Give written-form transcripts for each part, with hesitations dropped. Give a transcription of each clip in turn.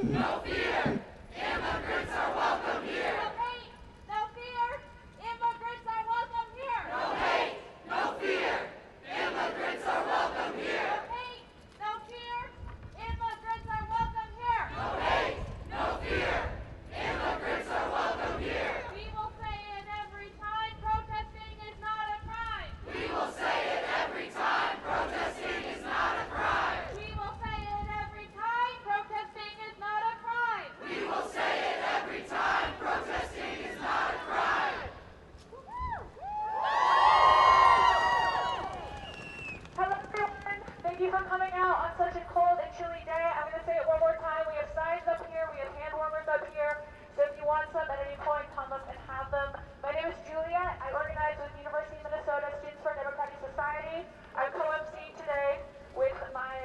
no fear. Immigrants are welcome here. No hate, no fear. Immigrants are welcome here. No hate, no fear. Immigrants are welcome here. No hate, no fear. Immigrants are welcome here. No hate, no fear. Immigrants are welcome here. We will say it every time, protesting is not a crime. We will say it every time, protesting is not a crime. We will say it every time, protesting is not a crime. We will say it every time, protesting is not a crime. Hello everyone, thank you for coming out on such a cold and chilly day. I'm going to say it one more time. We have signs up here, we have hand warmers up here, so if you want some at any point, come up and have them. My name is Julia. I organize with University of Minnesota Students for Democratic Society. I'm co-emceeing today with my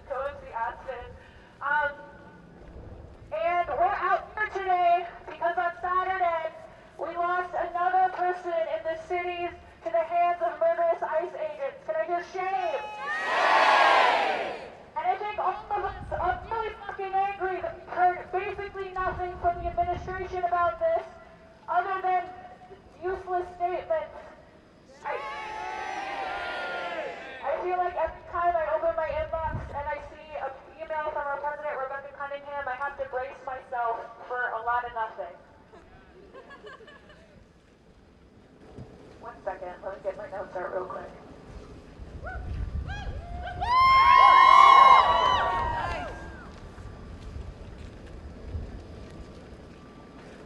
co-MC Aspen. And we're out here today because on Saturday, we lost another person in the cities to the hands of murderous ICE agents. Can I hear shame? And I think all of us are really fucking angry that we've heard basically nothing from the administration about this, other than useless statements. I feel like every time I open my inbox and I see an email from our president, Rebecca Cunningham, I have to brace myself for a lot of nothing. 1 second, let me get my notes out real quick.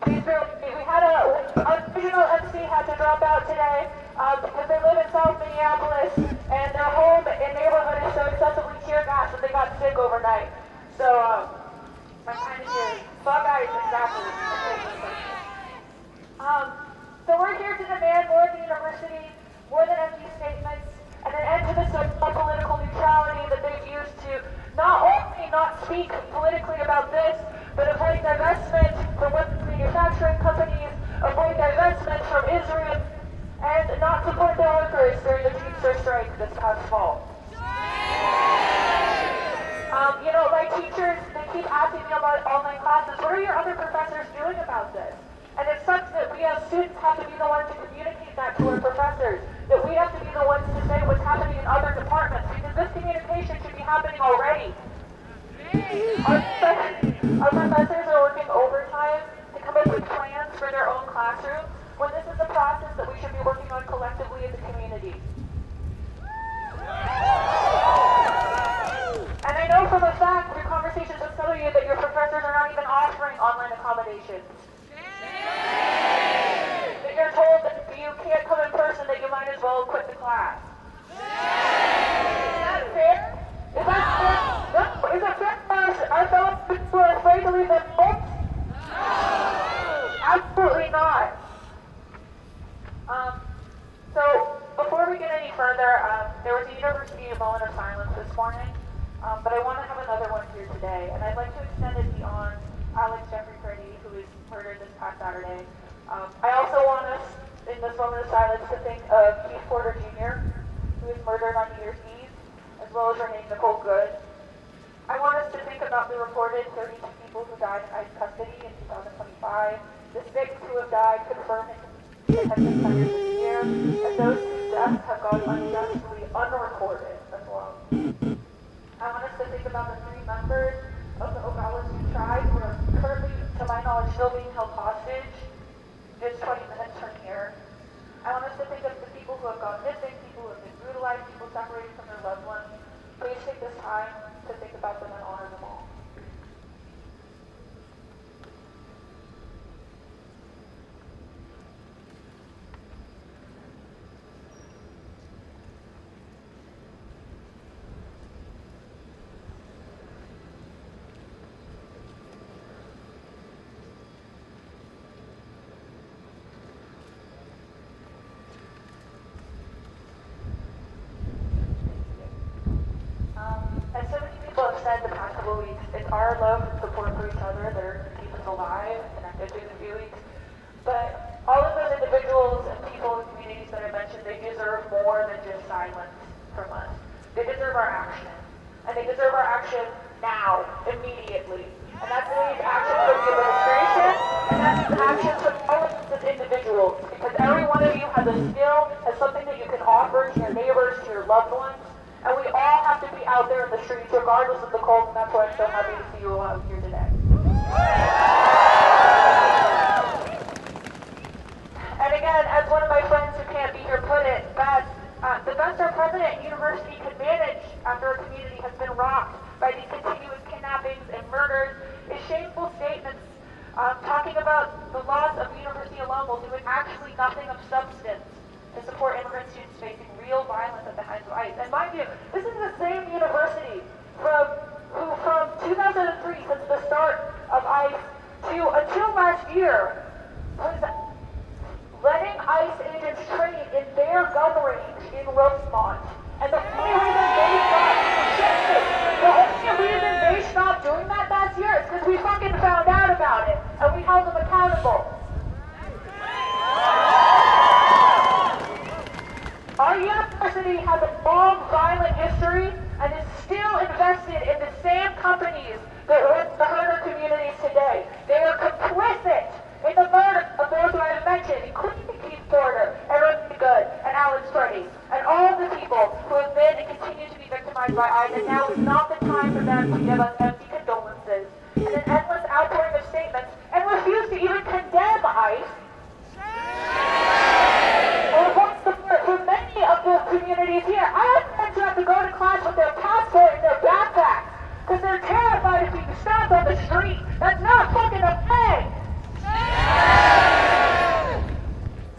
Please bear with me. We had our original MC had to drop out today because they live in South Minneapolis and their home and neighborhood is so excessively tear gas that they got sick overnight. So, my time is here. Bug eyes, exactly. So we're here to demand more of the university, more than empty statements, and an end to this political neutrality that they've used to not only not speak politically about this, but avoid divestment from weapons manufacturing companies, avoid divestment from Israel, and not support their workers during the teacher strike this past fall. You know, my teachers, they keep asking me about online classes. What are your other professors doing about this? And it sucks that we as students have to be the ones to communicate that to our professors, that we have to be the ones to say what's happening in other departments, because this communication should be happening already. Our professors are working overtime to come up with plans for their own classrooms, when this is a process that we should be working on collectively as a community. And I know from a fact through conversations with some of you that your professors are not even offering online accommodations. That you're told that if you can't come in person, that you might as well quit the class. Is that fair? Is that fair? No. Is it fair for our fellow students who are afraid to leave their homes? No. Absolutely not. So before we get any further, there was a university moment of silence this morning, but I want to have another one here today, and I'd like to extend it beyond Alex Pretti, who was murdered this past Saturday. I also want us, in this moment of silence, to think of Keith Porter Jr., who was murdered on New Year's Eve, as well as her name, Nicole Good. I want us to think about the reported 32 people who died in ICE custody in 2025, the 6 who have died confirmed in detention centers this year, and those whose deaths have gone unjustly unreported as well. I want us to think about the 3 members of the Ogawa Sioux tribe who are currently, to my knowledge, still being held hostage just 20 minutes from here. I want us to think of the people who have gone missing, people who have been brutalized, people separated from their loved ones. Please take this time to think about them and honor them all. As so many people have said the past couple of weeks, it's our love and support for each other that are keep us alive and connected through the few weeks. But all of those individuals and people and communities that I mentioned, they deserve more than just silence from us. They deserve our action. And they deserve our action now, immediately. And that's actions from all of us as individuals, because every one of you has a skill, has something that you can offer to your neighbors, to your loved ones, and we all have to be out there in the streets regardless of the cold, and that's why I'm so happy to see you all out here today. And again, as one of my friends who can't be here put it, that the best our president and university can manage after a community has been rocked by these continuous kidnappings and murders is shameful statements talking about the loss of university alum while doing actually nothing of substance to support immigrant students facing real violence at the hands of ICE. And mind you, this is the same university from 2003, since the start of ICE, to until last year, was letting ICE agents train in their gun range in Rosemont. And the only reason they stopped doing that last year is because we fucking found out about it, and we held them accountable. Our university has a long, violent history and is still invested in the same companies that run the herder communities today. They are complicit in the murder of those who I have mentioned, including Keith Porter, Aaron Good, and Alex Pretti, and all of the people who have been and continue to be victimized by ICE, and now is not the time for them to give us empty condolences and an endless outpouring of statements and refuse to even condemn ICE. Or voice support for many of the communities here. I have friends who have to go to class with their passport in their backpacks because they're terrified of being stopped on the street. That's not fucking okay.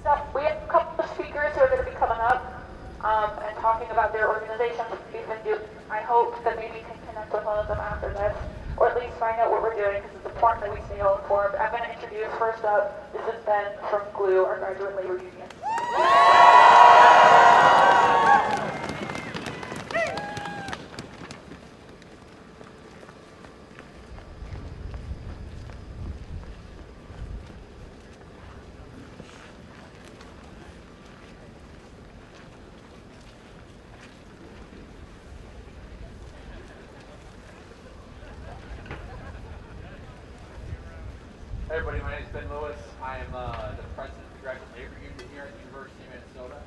So we have a couple of speakers who are going to be coming up and talking about their organizations that they've been doing. I hope that maybe we can connect with one of them after this, or at least find out what we're doing, because it's important that we stay all informed. I'm going to introduce first up, this is Ben from GLUE, our graduate labor union. Hey everybody, my name is Ben Lewis. I am the president of the Graduate Labor Union here at the University of Minnesota.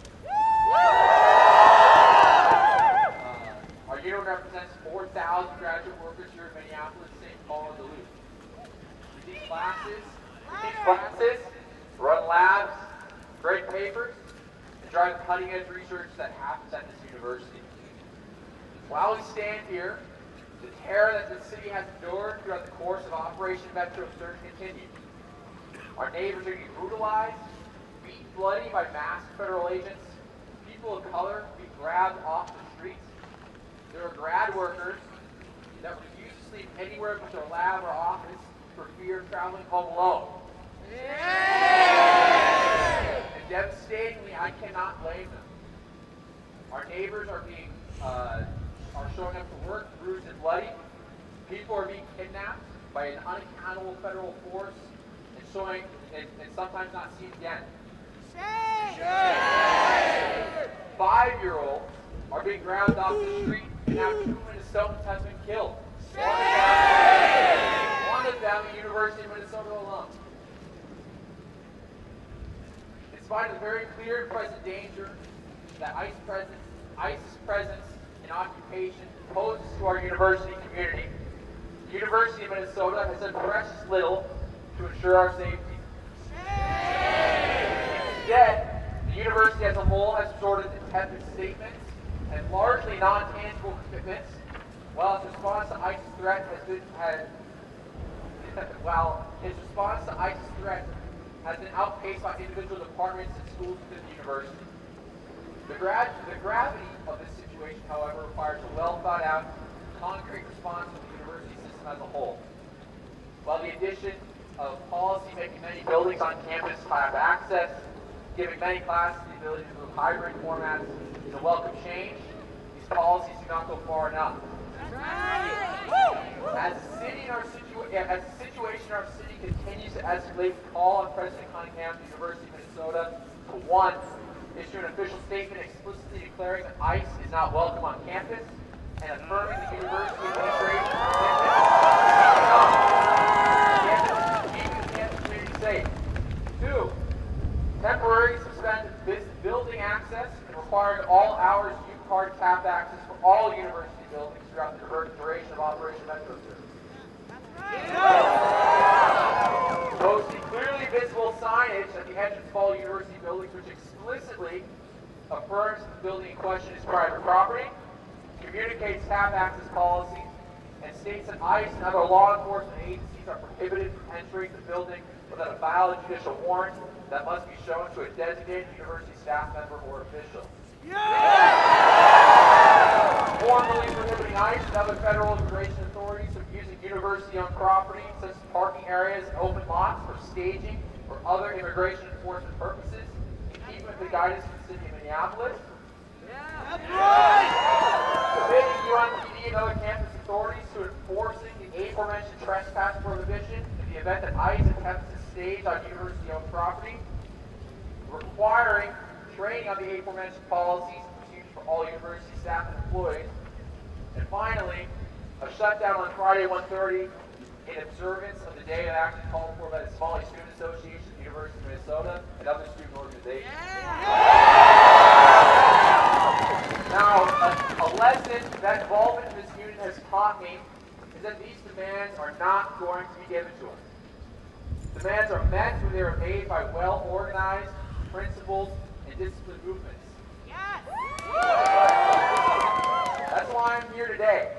Our union represents 4,000 graduate workers here in Minneapolis, St. Paul, and Duluth. We teach classes, run labs, grade papers, and drive cutting-edge research that happens at this university. While we stand here, the terror that the city has endured throughout the course of Operation Metro Surge continues. Our neighbors are getting brutalized, beaten bloody by masked federal agents, people of color being grabbed off the streets. There are grad workers that refuse to sleep anywhere but their lab or office for fear of traveling home alone. And devastatingly, I cannot blame them. Our neighbors are being are showing up to work bruised and bloody. People are being kidnapped by an unaccountable federal force and sometimes not seen again. 5-year-olds are being grabbed off the street, and now 2 Minnesotans have been killed. One of them a University of Minnesota alum. In spite of the very clear and present danger that ICE's presence and occupation poses to our university community, the University of Minnesota has done precious little to ensure our safety. Instead, the university as a whole has resorted to tepid statements and largely non-tangible commitments, while its response to ICE's threat has been outpaced by individual departments and schools within the university. The gravity of this situation, however, requires a well-thought-out, concrete response from the university system as a whole. While the addition of policy making many buildings on campus have access, giving many classes the ability to move hybrid formats is a welcome change, these policies do not go far enough. As the situation in our city continues to escalate, we call on President Cunningham of the University of Minnesota to 1, issue an official statement explicitly declaring that ICE is not welcome on campus and affirming the university administration's commitment to keeping the campus community safe. entrance of all university buildings, which explicitly affirms that the building in question is private property, communicates staff access policies, and states that ICE and other law enforcement agencies are prohibited from entering the building without a valid judicial warrant that must be shown to a designated university staff member or official. Formally prohibiting ICE and other federal immigration authorities from using university-owned property, such as parking areas and open lots, for staging or other immigration enforcement purposes, even with the guidance from the city of Minneapolis. Committing UNPD and other campus authorities to enforcing the aforementioned trespass prohibition in the event that ICE attempts to stage on university-owned property. Requiring training on the aforementioned policies and procedures for all university staff and employees. And finally, a shutdown on Friday 1:30 in observance of the day of action called for by the Somali Student Association of the University of Minnesota and other student organizations. Now, a lesson that involvement in this union has taught me is that these demands are not going to be given to us. Demands are met when they are made by well-organized, principled, and disciplined movements. That's why I'm here today,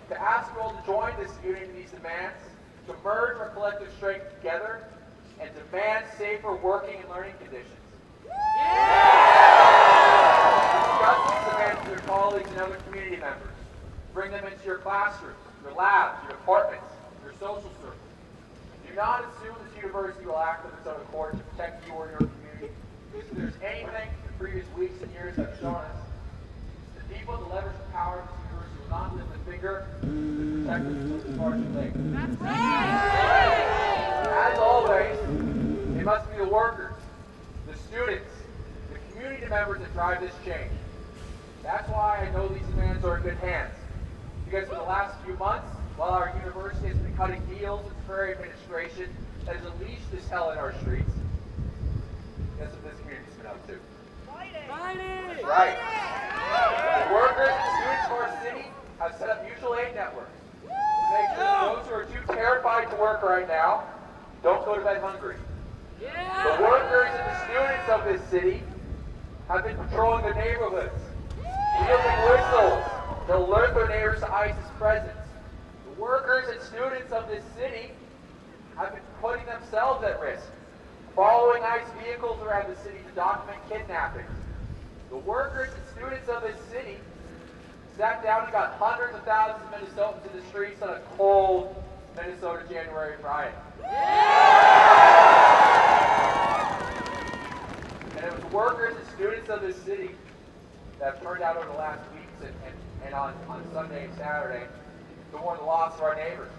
to ask you all to join this union in these demands, to merge our collective strength together, and demand safer working and learning conditions. Discuss these demands with your colleagues and other community members. Bring them into your classrooms, your labs, your departments, your social circles. Do not assume this university will act of its own accord to protect you or your community. If there's anything the previous weeks and years have shown us, the people with the leverage of power of this university will not lift a finger to protect us until it's far too late. That's right! As always, it must be the workers, the students, the community members that drive this change. That's why I know these demands are in good hands. Because for the last few months, while our university has been cutting deals with the very administration that has unleashed this hell in our streets, guess what this community's been up to? Fighting! That's right. The workers and students of our city have set up mutual aid networks to make sure that those who are too terrified to work right now don't go to bed hungry. The workers and the students of this city have been patrolling the neighborhoods, wielding whistles to alert their neighbors to ICE's presence. The workers and students of this city have been putting themselves at risk, following ICE vehicles around the city to document kidnappings. The workers and students of this city sat down and got hundreds of thousands of Minnesotans in the streets on a cold Minnesota January Friday. And it was the workers and students of this city that have turned out over the last weeks and on Sunday and Saturday to mourn the loss of our neighbors,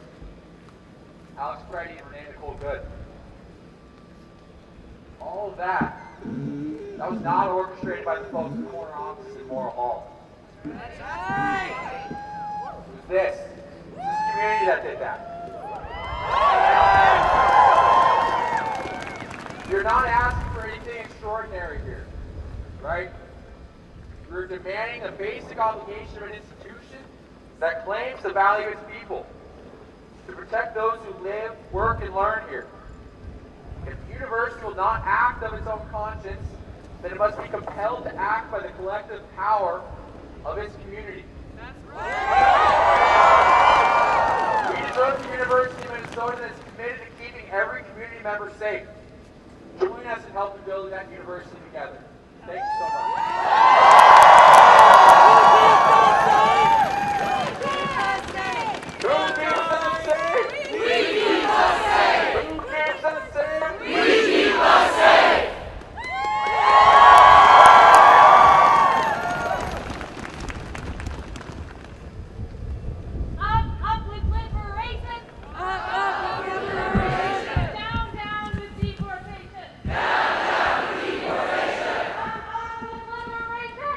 Alex Pretti and Renee Nicole Good. All of that was not orchestrated by the folks in the corner offices in Morrill Hall. That's right! It was this community that did that. You're not asking for anything extraordinary here, right? We're demanding a basic obligation of an institution that claims to value its people, to protect those who live, work, and learn here. If the university will not act of its own conscience, then it must be compelled to act by the collective power of its community. That's right! We deserve a university of Minnesota that is committed to keeping every community member safe. Join us in helping build that university together. Thank you so much. Who keeps us safe? We keep us safe. Who keeps us safe? We keep us safe. Up with liberation! Up with liberation! Down with deportation! Down with deportation! Up with liberation!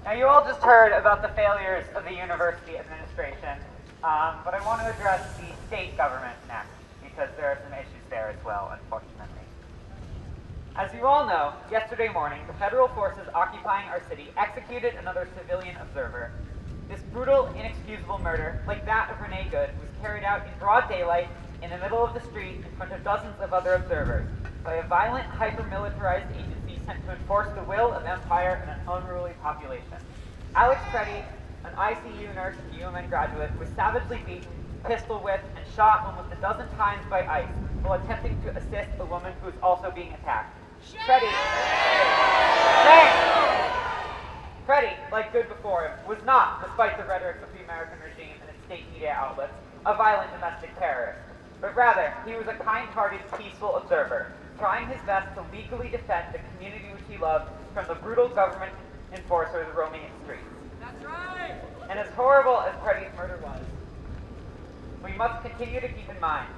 Now you all just heard about the failures of the university administration, but I want to address the state government next, because there are some issues there as well, unfortunately. As you all know, yesterday morning, the federal forces occupying our city executed another civilian observer. This brutal, inexcusable murder, like that of Renee Good, was carried out in broad daylight in the middle of the street in front of dozens of other observers by a violent, hyper-militarized agency sent to enforce the will of empire and an unruly population. Alex Pretti, an ICU nurse and UMN graduate, was savagely beaten, pistol whipped, and shot almost a dozen times by ICE while attempting to assist a woman who was also being attacked. Pretti, like Good before him, was not, despite the rhetoric of the American regime and its state media outlets, a violent domestic terrorist, but rather, he was a kind-hearted, peaceful observer, trying his best to legally defend the community which he loved from the brutal government enforcers roaming its streets. That's right! And as horrible as Pretti's murder was, we must continue to keep in mind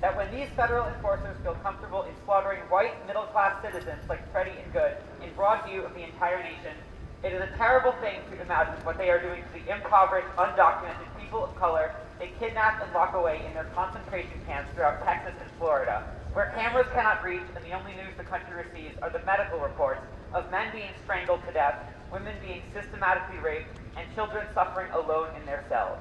that when these federal enforcers feel comfortable in slaughtering white, middle-class citizens like Pretti and Good in broad view of the entire nation, it is a terrible thing to imagine what they are doing to the impoverished, undocumented people of color they kidnap and lock away in their concentration camps throughout Texas and Florida, where cameras cannot reach and the only news the country receives are the medical reports of men being strangled to death, women being systematically raped, and children suffering alone in their cells.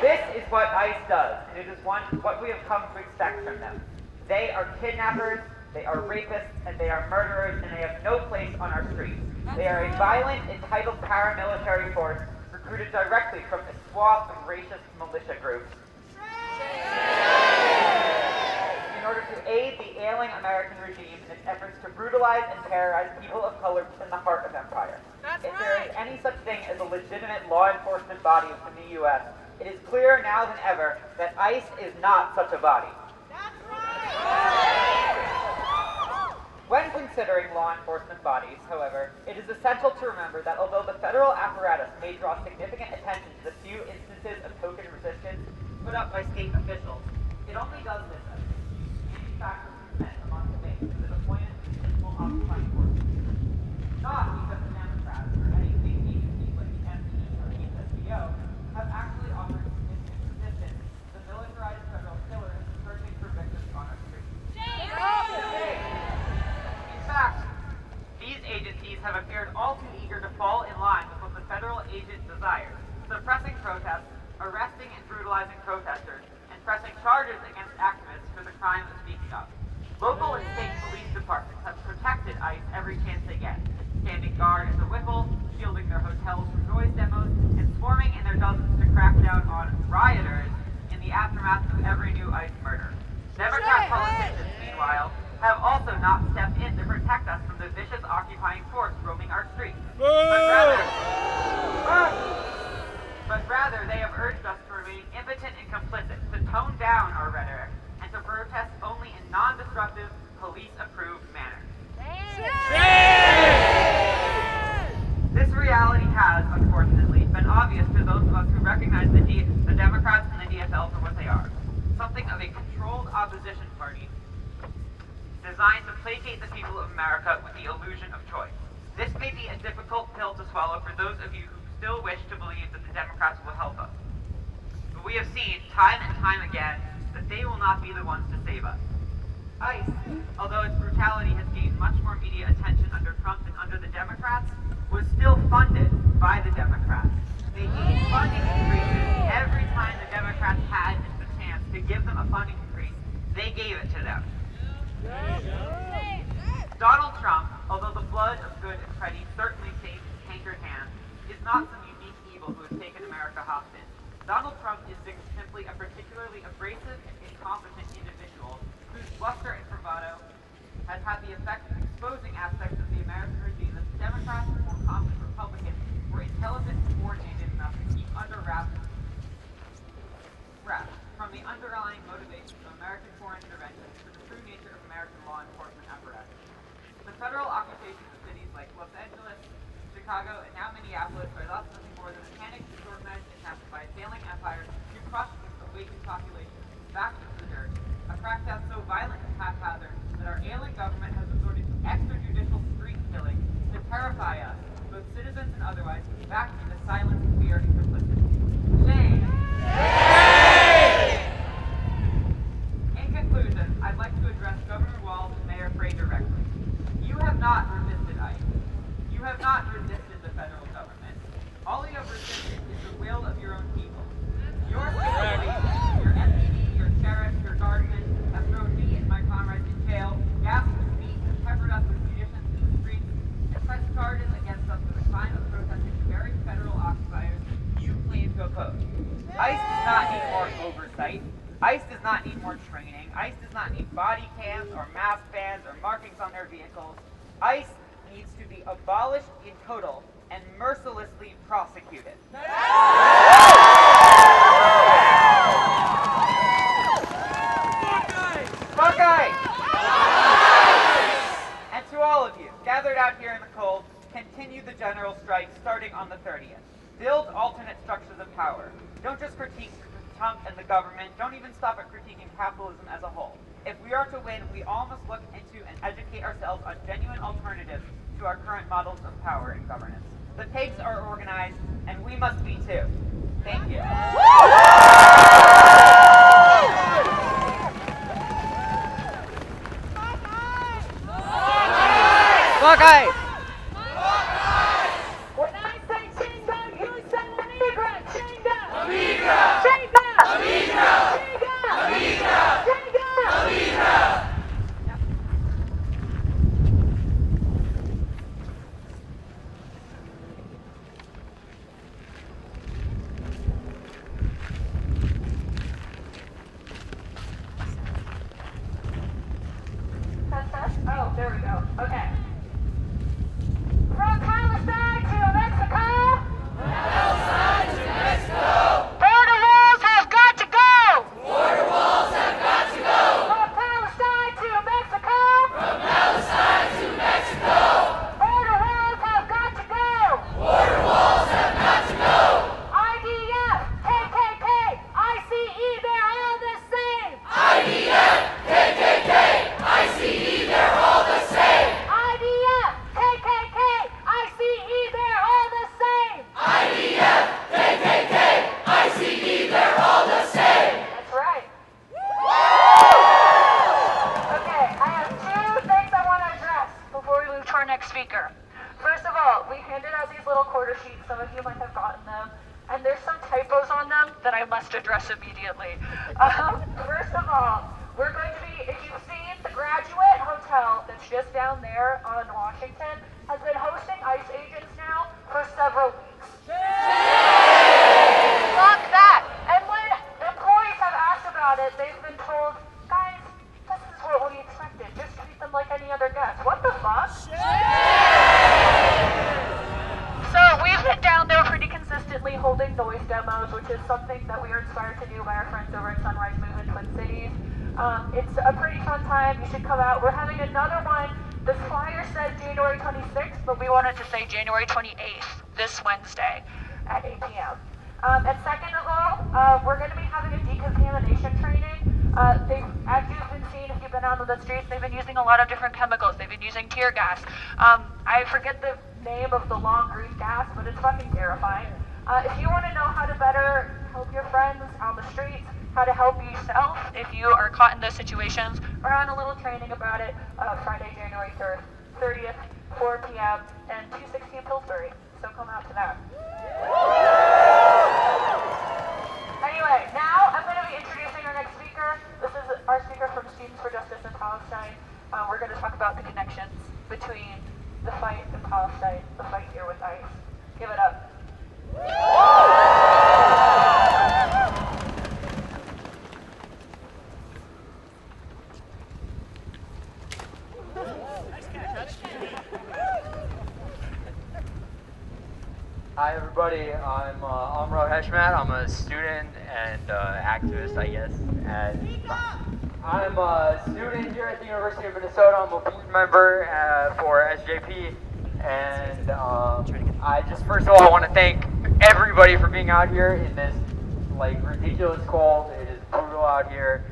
This is what ICE does, and it is what we have come to expect from them. They are kidnappers, they are rapists, and they are murderers, and they have no place on our streets. They are a violent, entitled paramilitary force recruited directly from a swath of racist militia groups in order to aid the ailing American regime in its efforts to brutalize and terrorize people of color in the heart of empire. If there is any such thing as a legitimate law enforcement body in the U.S., it is clearer now than ever that ICE is not such a body. When considering law enforcement bodies, however, it is essential to remember that although the federal apparatus may draw significant attention to the few instances of token resistance put up by state officials, it only does this as anti-factor consent among the base to the deployment of municipal occupying forces. Not because the Democrats or any state agencies like the MPD or the SBO have actually offered significant resistance to the militarized federal killers searching for victims on our streets. In fact, these agencies have appeared all too eager to fall in line with what the federal agent desires, suppressing protests, arresting and brutalizing protesters, and pressing charges against activists for the crime of speaking up. Local and state police departments have protected ICE every chance they get, standing guard at the Whipple, shielding their hotels from noise demos, and swarming in their dozens to crack down on rioters in the aftermath of every new ICE murder. Democrat politicians, meanwhile, have also not stepped in to protect us from the vicious occupying force roaming our streets. But rather, they have urged us to remain impotent and complicit, to tone down our rhetoric, and to protest only in non-destructive, police-approved manner. This reality has, unfortunately, been obvious to those of us who recognize the Democrats and the DFL for what they are. Something of a controlled opposition party designed to placate the people of America with the illusion of choice. This may be a difficult pill to swallow for those of you who still wish to believe that the Democrats will help us. But we have seen, time and time again, that they will not be the ones to save us. ICE, although its brutality has gained much more media attention under Trump than under the Democrats, was still funded by the Democrats. They gained funding increases every time the Democrats had the chance to give them a funding increase. They gave it to them. Donald Trump, although the blood of Good and Pretti certainly stains his cankered hands, is not some unique evil who has taken America hostage. Donald Trump is simply a particularly abrasive and incompetent individual whose bluster and bravado has had the effect of exposing aspects of the American regime that the Democrats and more competent Republicans were intelligent and coordinated enough to keep under wraps from the underlying motivations of American foreign intervention to the true nature of American law enforcement apparatus. The federal occupations of cities like Los Angeles, Chicago, and now Minneapolis are thus nothing more than a panicked, disorganized attempt by a failing empire to crush the awakened population back into the dirt, a crackdown so violent and haphazard that our ailing government has resorted to extra back to the silence, fear, and complicity. Shame! In conclusion, I'd like to address Governor Walz and Mayor Frey directly. You have not resisted ICE. You have not resisted the federal government. All you have resisted is the will of your own people. Your civil your MPD, your sheriff, your guardsmen have thrown me and my comrades in jail, gassed us feet, and peppered us with munitions in the streets, and pressed charges against us for the crime of protesting the very federal occupiers you claim to oppose. ICE does not need more oversight. ICE does not need more training. ICE does not need body cams or mask bans or markings on their vehicles. ICE needs to be abolished in total and mercilessly prosecuted. Fuck ICE! And to all of you gathered out here in the cold, continue the general strike starting on the 30th. Build alternate structures of power. Don't just critique Trump and the government. Don't even stop at critiquing capitalism as a whole. If we are to win, we all must look into and educate ourselves on genuine alternatives to our current models of power and governance. The pigs are organized, and we must be too. Thank you. Fuck ICE! When I say chinga, you say amiga. Chinga. Amiga. Chinga. Amiga. Chinga. Amiga. Chinga. Amiga. Oh, there we go. Okay. From Palestine to Mexico. Palestine to Mexico. Border walls have got to go. Border walls have got to go. From Palestine to Mexico. From Palestine to Mexico. Border walls have got to go. Border walls have got to go. IDF, KKK, ICE, they're all the same. IDF, KKK, ICE, they're all the same. IDF, KKK, ICE, they're all the same. IDF, KKK, ICE, they're all the same. That's right. Okay, I have two things I want to address before we move to our next speaker. First of all, we handed out these little quarter sheets. Some of you might have gotten them. And there's some typos on them that I must address immediately. First of all, we're going to be, if you've seen the Graduate Hotel that's just down there on Washington, has been hosting ICE agents now for several weeks. Fuck that! And when employees have asked about it, they've been told, guys, this is what we expected. Just treat them like any other guest. What the fuck? So we've been down there pretty consistently holding noise demos, which is something that we are inspired to do by our friends over at Sunrise Movement Twin Cities. It's a pretty fun time. You should come out. We're having another one. The flyer said January 26th, but we wanted to say January 28th, this Wednesday at 8 p.m. And second of all, we're going to be having a decontamination training. As you've been seeing, if you've been out on the streets, they've been using a lot of different chemicals. They've been using tear gas. I forget the name of the long green gas, but it's fucking terrifying. If you want to know how to better help your friends on the streets, how to help yourself if you are caught in those situations, we're on a little training about it Friday, January 30th, 4 p.m. and 216 Pillsbury. So come out to that. Anyway, now I'm going to be introducing our next speaker. This is our speaker from Students for Justice in Palestine. We're going to talk about the connections between the fight in Palestine, the fight here with ICE. Give it up. Hi everybody, I'm Amro Heshmat. I'm a student and activist, I guess. And I'm a student here at the University of Minnesota. I'm a board member for SJP. And I just, first of all, I want to thank everybody for being out here in this like ridiculous cold. It is brutal out here.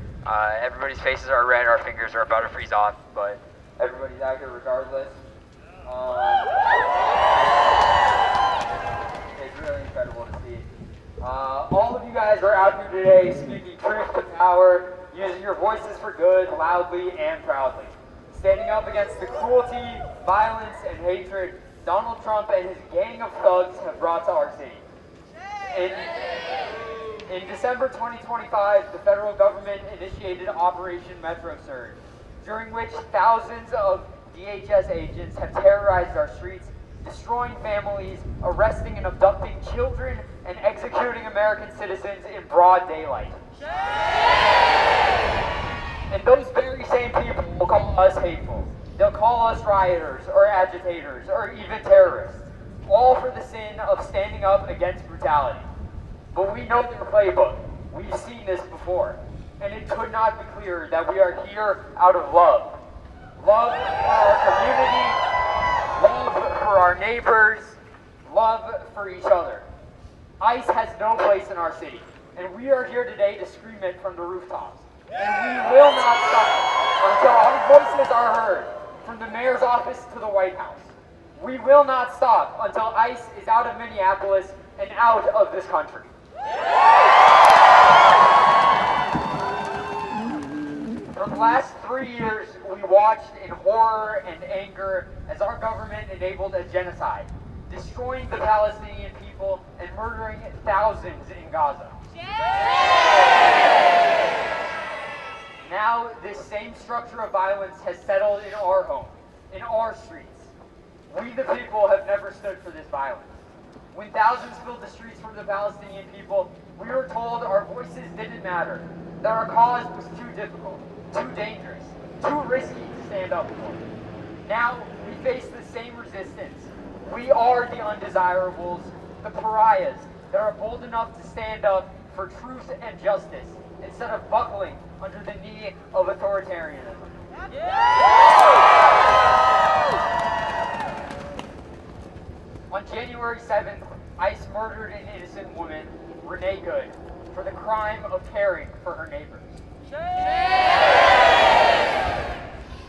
Everybody's faces are red, our fingers are about to freeze off, but everybody's out here regardless. good loudly and proudly, standing up against the cruelty, violence, and hatred Donald Trump and his gang of thugs have brought to our city. In December 2025, the federal government initiated Operation Metro Surge, during which thousands of DHS agents have terrorized our streets, destroying families, arresting and abducting children, and executing American citizens in broad daylight. And those very same people will call us hateful. They'll call us rioters, or agitators, or even terrorists, all for the sin of standing up against brutality. But we know their playbook. We've seen this before. And it could not be clearer that we are here out of love. Love for our community, love for our neighbors, love for each other. ICE has no place in our city, and we are here today to scream it from the rooftops. And we will not stop until our voices are heard, from the mayor's office to the White House. We will not stop until ICE is out of Minneapolis and out of this country. For the last 3 years, we watched in horror and anger as our government enabled a genocide, destroying the Palestinian people and murdering thousands in Gaza. Now, this same structure of violence has settled in our home, in our streets. We, the people, have never stood for this violence. When thousands filled the streets for the Palestinian people, we were told our voices didn't matter, that our cause was too difficult, too dangerous, too risky to stand up for. Now, we face the same resistance. We are the undesirables, the pariahs that are bold enough to stand up for truth and justice instead of buckling under the knee of authoritarianism. On January 7th, ICE murdered an innocent woman, Renee Good, for the crime of caring for her neighbors.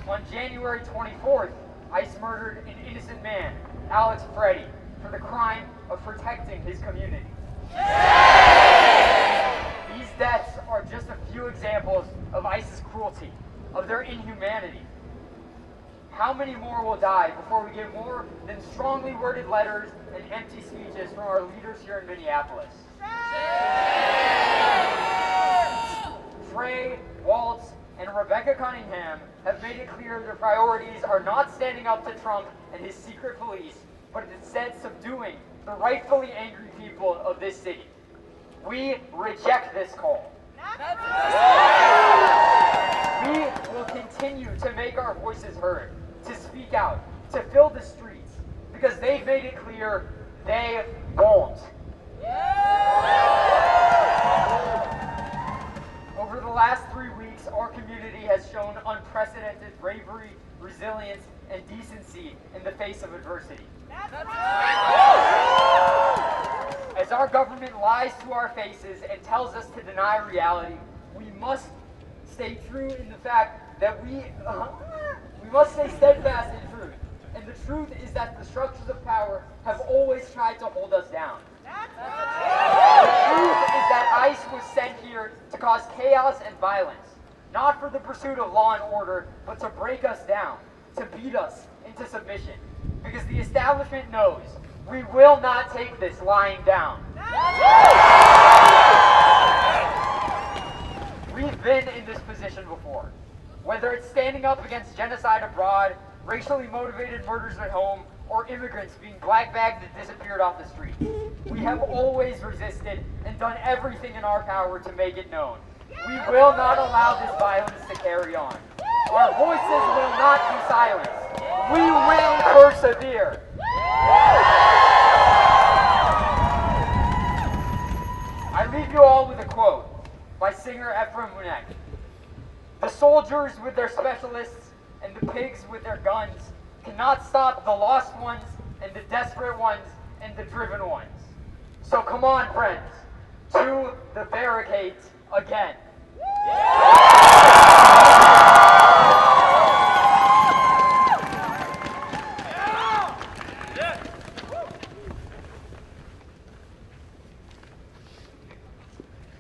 On January 24th, ICE murdered an innocent man, Alex Pretti, for the crime of protecting his community. These deaths are just a few examples of ICE's cruelty, of their inhumanity. How many more will die before we get more than strongly worded letters and empty speeches from our leaders here in Minneapolis? Trey, Waltz, and Rebecca Cunningham have made it clear their priorities are not standing up to Trump and his secret police, but instead subduing the rightfully angry people of this city. We reject this call. We will continue to make our voices heard, to speak out, to fill the streets, because they've made it clear they won't. Over the last 3 weeks, our community has shown unprecedented bravery, resilience, and decency in the face of adversity. As our government lies to our faces and tells us to deny reality, we must stay true in the fact that we must stay steadfast in truth. And the truth is that the structures of power have always tried to hold us down. The truth is that ICE was sent here to cause chaos and violence, not for the pursuit of law and order, but to break us down, to beat us into submission. Because the establishment knows we will not take this lying down. We've been in this position before. Whether it's standing up against genocide abroad, racially motivated murders at home, or immigrants being black-bagged and disappeared off the street. We have always resisted and done everything in our power to make it known. We will not allow this violence to carry on. Our voices will not be silenced. We will persevere. I leave you all with a quote by singer Ephraim Winek. The soldiers with their specialists and the pigs with their guns cannot stop the lost ones and the desperate ones and the driven ones. So come on, friends, to the barricades again.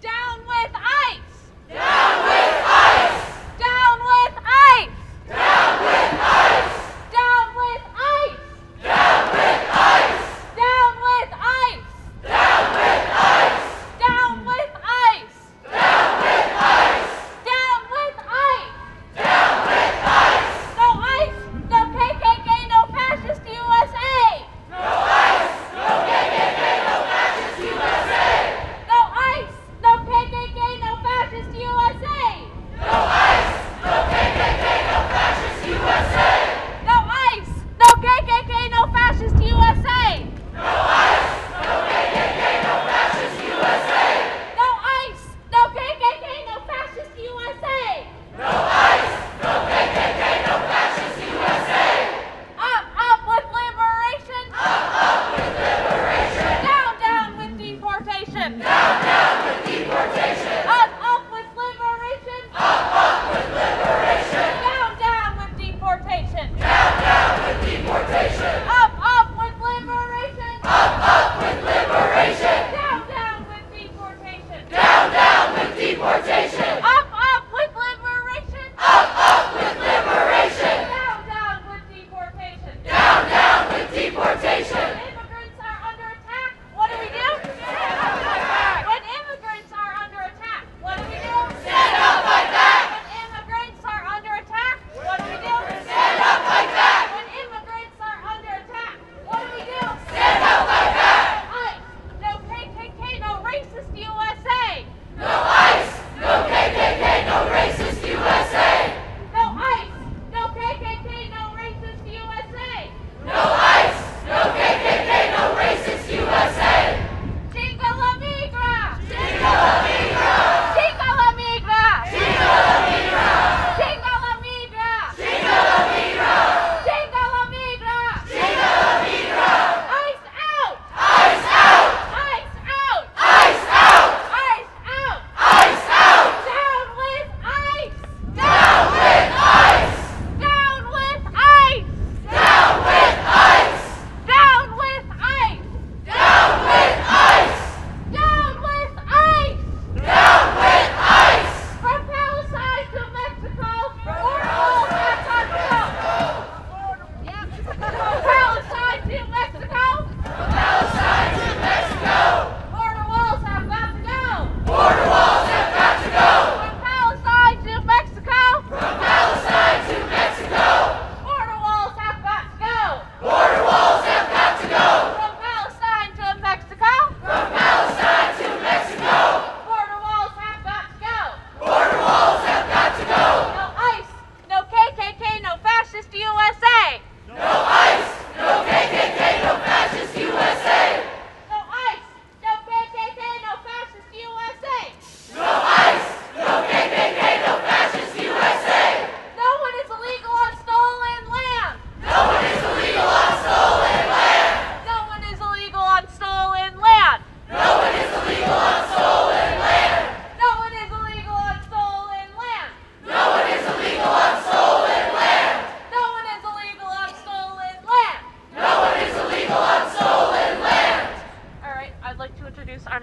Down with ICE! Down with ICE! Down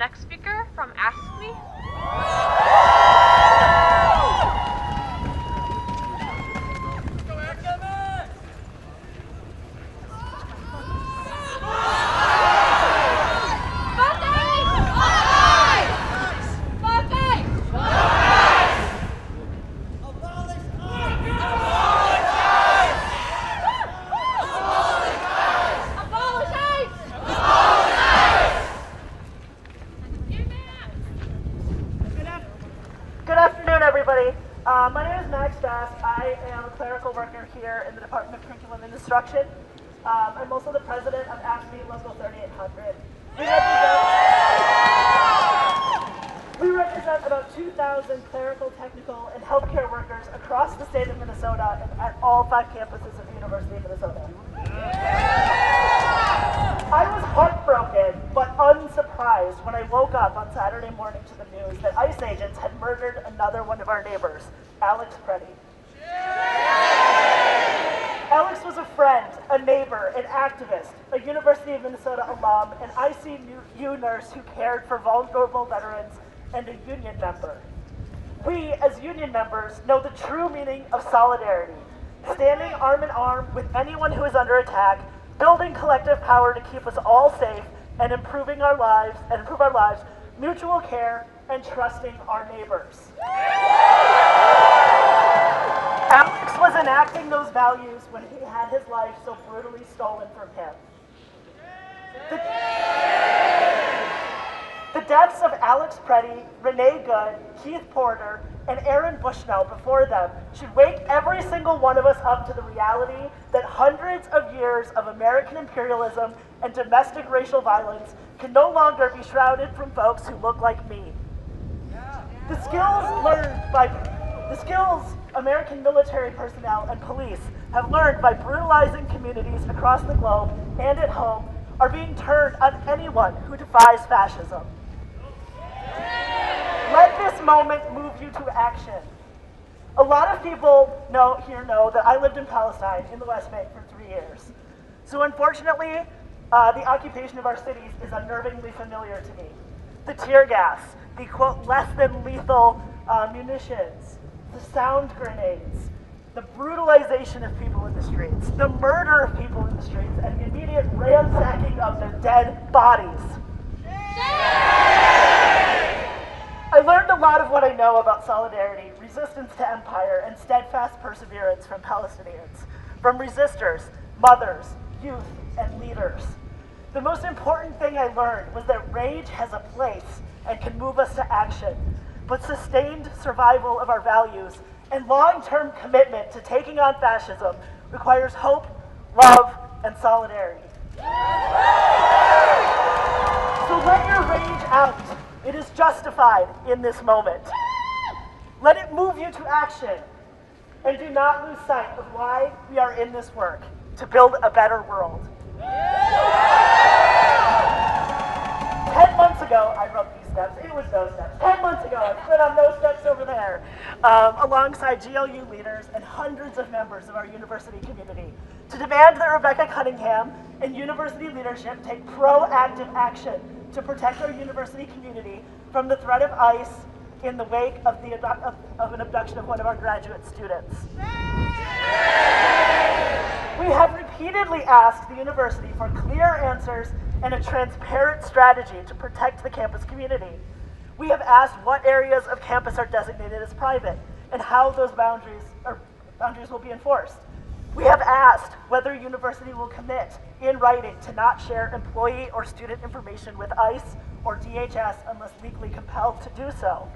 next speaker from Ask Me. My name is Max Bass. I am a clerical worker here in the Department of Curriculum and Instruction. I'm also the president of Ask Me Local 3800. We represent about 2,000 clerical, technical, and healthcare workers across the state of Minnesota and at all 5 campuses of the University of Minnesota. I was heartbroken but unsurprised when I woke up on Saturday morning to the news that ICE agents had murdered another one of our neighbors, Alex Pretti. Alex was a friend, a neighbor, an activist, a University of Minnesota alum, an ICU nurse who cared for vulnerable veterans, and a union member. We, as union members, know the true meaning of solidarity, standing arm in arm with anyone who is under attack, building collective power to keep us all safe, and improve our lives, mutual care, and trusting our neighbors. Alex was enacting those values when he had his life so brutally stolen from him. The deaths of Alex Pretti, Renee Good, Keith Porter, and Aaron Bushnell before them should wake every single one of us up to the reality that hundreds of years of American imperialism and domestic racial violence can no longer be shrouded from folks who look like me. The skills American military personnel and police have learned by brutalizing communities across the globe and at home are being turned on anyone who defies fascism. Let this moment move you to action. A lot of people here know that I lived in Palestine in the West Bank for 3 years. So unfortunately, the occupation of our cities is unnervingly familiar to me. The tear gas, the quote, less than lethal munitions, the sound grenades, the brutalization of people in the streets, the murder of people in the streets, and the immediate ransacking of their dead bodies. I learned a lot of what I know about solidarity, resistance to empire, and steadfast perseverance from Palestinians, from resistors, mothers, youth, and leaders. The most important thing I learned was that rage has a place and can move us to action, but sustained survival of our values and long-term commitment to taking on fascism requires hope, love, and solidarity. So let your rage out. It is justified in this moment. Let it move you to action. And do not lose sight of why we are in this work, to build a better world. 10 months ago, I wrote these steps. It was those steps. 10 months ago, I stood on those steps over there, alongside GLU leaders and hundreds of members of our university community, to demand that Rebecca Cunningham and university leadership take proactive action to protect our university community from the threat of ICE in the wake of an abduction of one of our graduate students. We have repeatedly asked the university for clear answers and a transparent strategy to protect the campus community. We have asked what areas of campus are designated as private and how those boundaries will be enforced. We have asked whether university will commit in writing to not share employee or student information with ICE or DHS unless legally compelled to do so.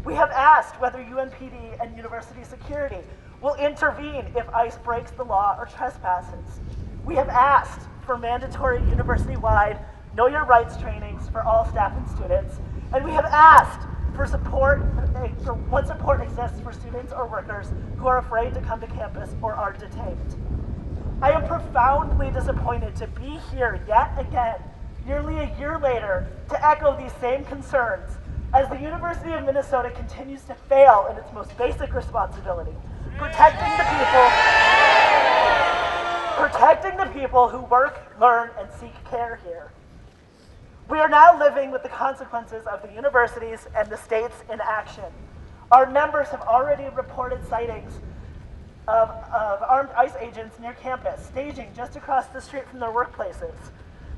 We have asked whether UNPD and university security will intervene if ICE breaks the law or trespasses. We have asked for mandatory university-wide Know Your Rights trainings for all staff and students, and we have asked for what support exists for students or workers who are afraid to come to campus or are detained. I am profoundly disappointed to be here yet again, nearly a year later, to echo these same concerns as the University of Minnesota continues to fail in its most basic responsibility, protecting the people who work, learn, and seek care here. We are now living with the consequences of the universities and the state's inaction. Our members have already reported sightings of armed ICE agents near campus, staging just across the street from their workplaces.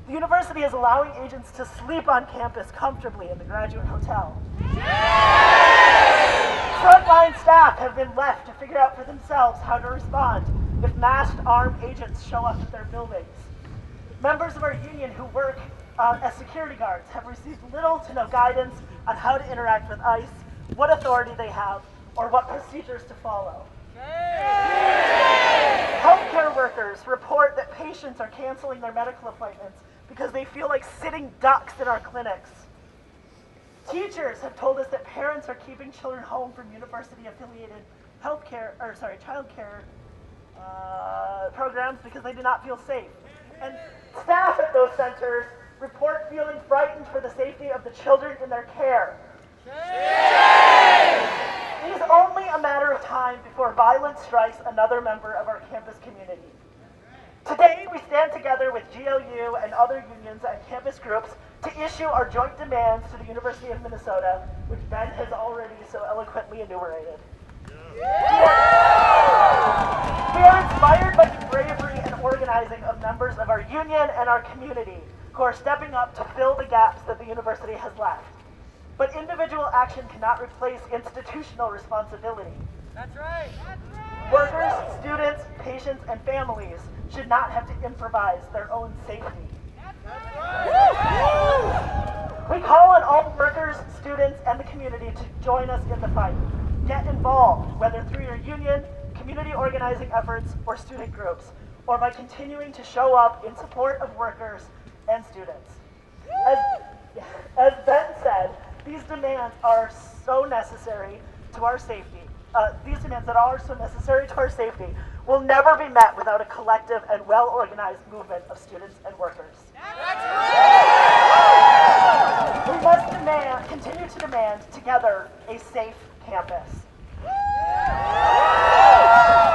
The university is allowing agents to sleep on campus comfortably in the graduate hotel. Frontline staff have been left to figure out for themselves how to respond if masked armed agents show up at their buildings. Members of our union who work as security guards have received little to no guidance on how to interact with ICE, what authority they have, or what procedures to follow. Healthcare workers report that patients are canceling their medical appointments because they feel like sitting ducks in our clinics. Teachers have told us that parents are keeping children home from university-affiliated childcare programs because they do not feel safe. And staff at those centers report feeling frightened for the safety of the children in their care. It is only a matter of time before violence strikes another member of our campus community. Today, we stand together with GLU and other unions and campus groups to issue our joint demands to the University of Minnesota, which Ben has already so eloquently enumerated. We are inspired by the bravery and organizing of members of our union and our community who are stepping up to fill the gaps that the university has left. But individual action cannot replace institutional responsibility. That's right. Workers, students, patients, and families should not have to improvise their own safety. We call on all workers, students, and the community to join us in the fight. Get involved, whether through your union, community organizing efforts, or student groups, or by continuing to show up in support of workers and students. As Ben said, these demands are so necessary to our safety. These demands that are so necessary to our safety will never be met without a collective and well-organized movement of students and workers. We must continue to demand together a safe campus.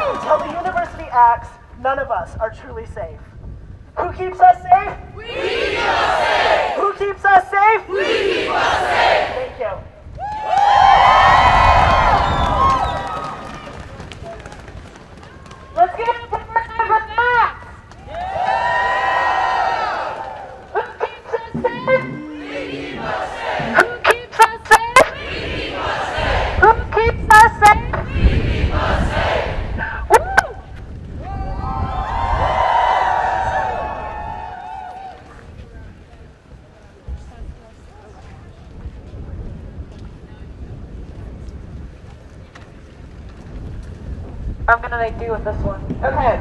Until the university acts, none of us are truly safe. Who keeps us safe? We keep us safe! Who keeps us safe? We keep us safe! Thank you. Let's give it up for that! Who keeps us safe? We keep us safe! Who keeps us safe? We keep us safe! Who keeps us safe? We keep us safe! Woo! I'm gonna make do with this one. Okay.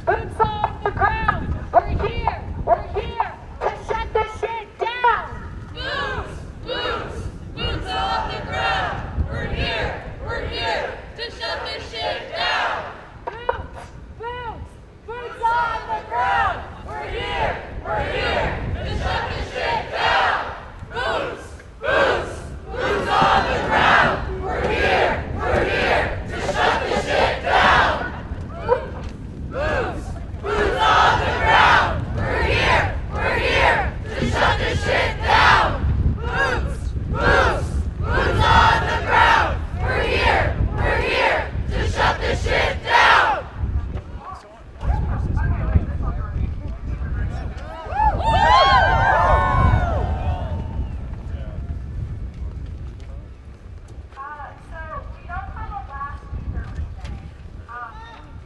Boots on the ground! We're here to shut this shit down! Boots on the ground! We're here to shut this shit down! Boots on the ground! We're here to shut this shit down! Boots on the ground! We're here to shut this shit down! Boots on the ground! We're here to shut this shit down! Boots on the ground! We're here to shut this shit down! So we don't have a last speaker for today.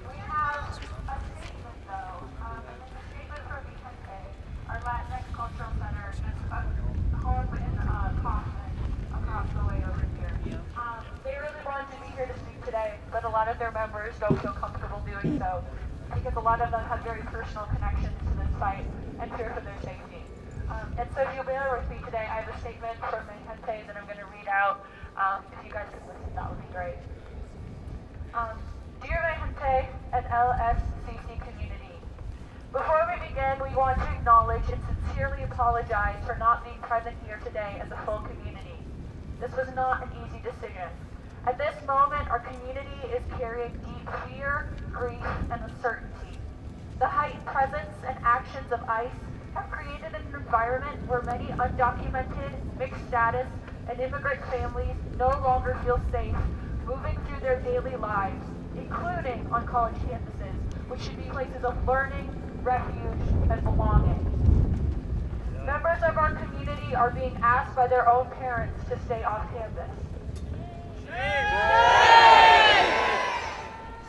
We have a statement though, and it's a statement from Vicente, our Latinx Cultural Center, just home in Kaufman, across the way over here. They really wanted to be here to speak today, but a lot of their members don't feel comfortable doing so, because a lot of them have very personal connections to this site and fear for their safety. And so if you'll bear with me today, I have a statement from Vicente that I'm going to read out. If you guys could listen, that would be great. Dear Vicente and LSCC community, before we begin, we want to acknowledge and sincerely apologize for not being present here today as a full community. This was not an easy decision. At this moment, our community is carrying deep fear, grief, and uncertainty. The heightened presence and actions of ICE have created an environment where many undocumented, mixed status, and immigrant families no longer feel safe moving through their daily lives, including on college campuses, which should be places of learning, refuge, and belonging. Members of our community are being asked by their own parents to stay off campus.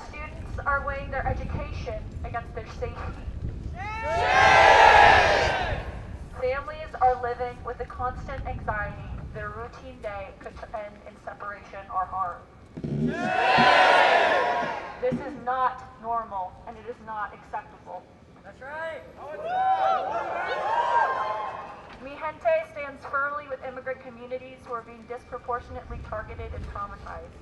Students are weighing their education against their safety. Families are living with the constant anxiety their routine day could end in separation or harm. This is not normal, and it is not acceptable. That's right. Mi Gente stands firmly with immigrant communities who are being disproportionately targeted and traumatized.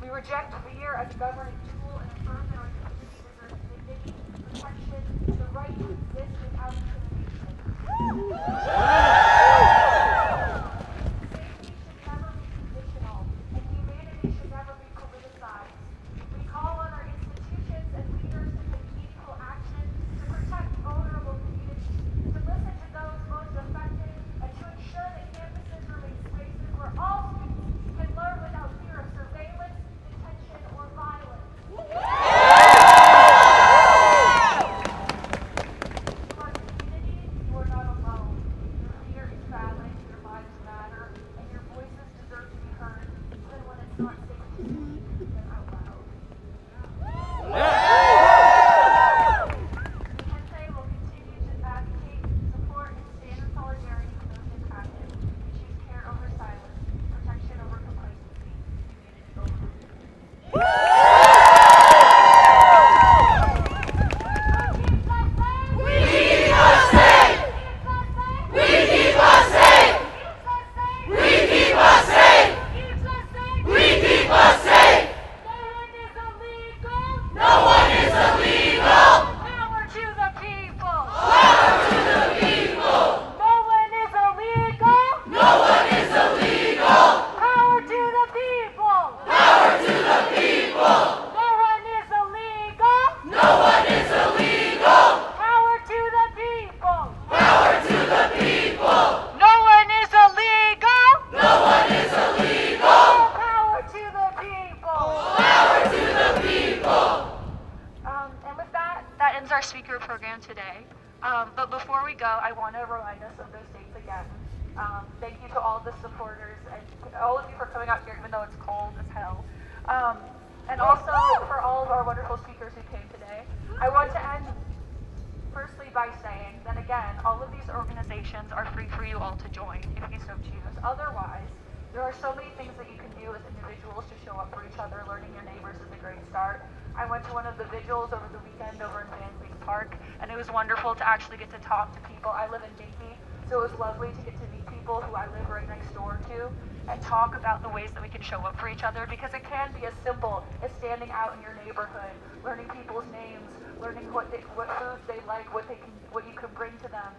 We reject fear as a governing tool and affirm that our community deserves dignity, protection, and the right to exist without intimidation. Safety should never be conditional, and humanity should never be politicized. We call on our institutions and leaders to take meaningful action to protect vulnerable communities, to listen to those most affected, and to ensure that campuses remain spaces where all students can learn without fear of surveillance, detention, or violence. To our community, you are not alone. Your fear is valid, your lives matter, and your voices deserve to be heard, even when it's not safe to speak them out loud. Gente will continue to advocate, support, and stand in solidarity with those impacted. We choose care over silence, protection over complacency, unity over our speaker program today. But before we go, I want to remind us of those dates again. Thank you to all the supporters and all of you for coming out here, even though it's cold as hell. And also for all of our wonderful speakers who came today. I want to end firstly by saying that again, all of these organizations are free for you all to join if you so choose. Otherwise, there are so many things that you can do as individuals to show up for each other. Learning your neighbors is a great start. I went to one of the vigils over the weekend over in Van Lake Park, and it was wonderful to actually get to talk to people. I live in Dinky, so it was lovely to get to meet people who I live right next door to and talk about the ways that we can show up for each other, because it can be as simple as standing out in your neighborhood, learning people's names, learning what foods they like, what you can bring to them.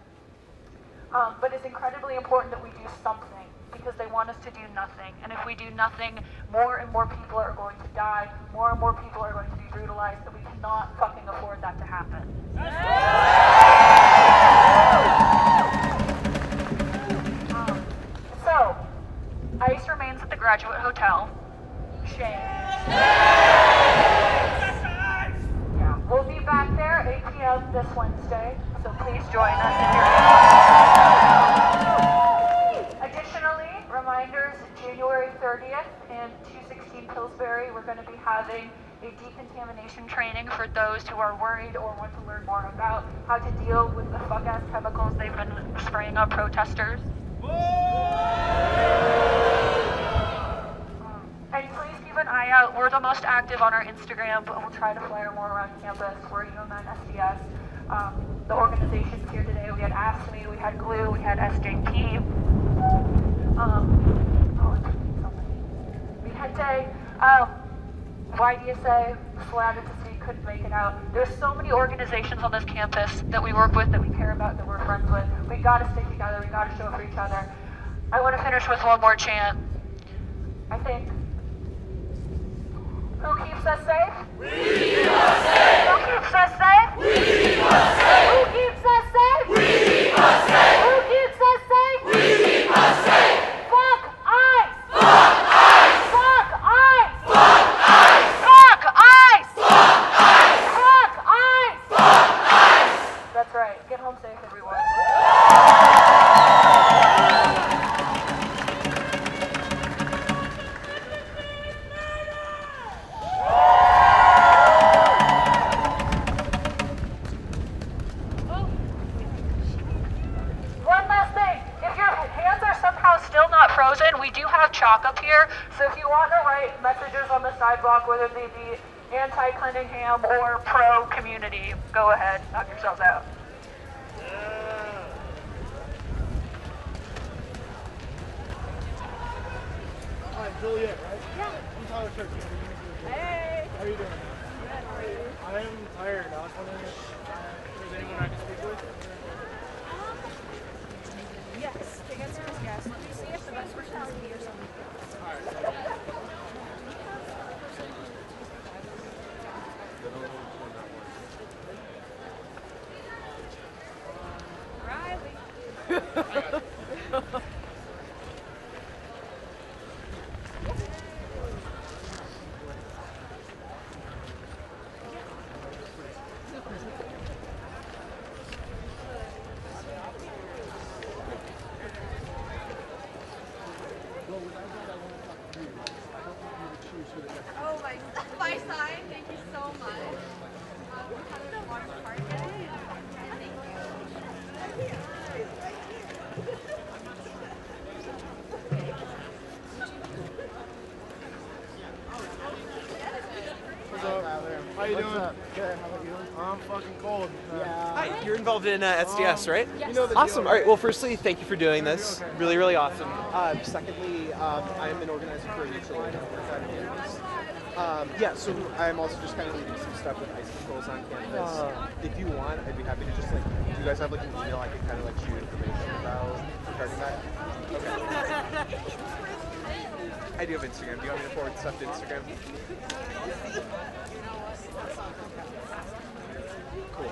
But it's incredibly important that we do something, because they want us to do nothing. And if we do nothing, more and more people are going to die, more and more people are going to be brutalized, and we cannot fucking afford that to happen. So, ICE remains at the Graduate Hotel. Shame. Yeah, we'll be back there 8 p.m. this Wednesday, so please join us if you're interested. Additionally, reminders, January 30th in 216 Pillsbury, we're going to be having a decontamination training for those who are worried or want to learn more about how to deal with the fuck-ass chemicals they've been spraying on protesters. And please keep an eye out. We're the most active on our Instagram, but we'll try to flare more around campus. We're UMN SDS. The organizations here today, we had AFSCME, we had GLUE, we had SJP. Mi Gente, YDSA, Advocacy couldn't make it out. There's so many organizations on this campus that we work with, that we care about, that we're friends with. We gotta stick together, we gotta show up for each other. I want to finish with one more chant. I think, who keeps us safe? We keep us safe. Who keeps us safe? We keep us safe. Who keeps us safe? up here. So if you want to write messages on the sidewalk, whether they be anti-Cunningham or pro-community, go ahead, knock yourselves out. Hi, Juliet, right? Yeah. I'm Tyler Church. Hey! How are you doing? Good, how are you? I am tired. I was wondering if there's anyone I can speak with? Yes, the answer is yes. Let me see if the best person is me or something. Alright. Riley. Oh, my sign. Thank you so much. We're having a water party today, and thank you. What's up? How you doing? Good. How about you? I'm fucking cold. Hi, you're involved in SDS, right? You know the Awesome. deal, All right. right? Well, firstly, thank you for doing this. Okay. Really, really awesome. Secondly, I'm an organizer for a neutral campus. Yeah, so I'm also just kind of leading some stuff with ice controls on campus. If you want, I'd be happy to just like, do you guys have like an email I can kind of like shoot information about regarding that? Okay. I do have Instagram. Do you want me to forward stuff to Instagram? Cool.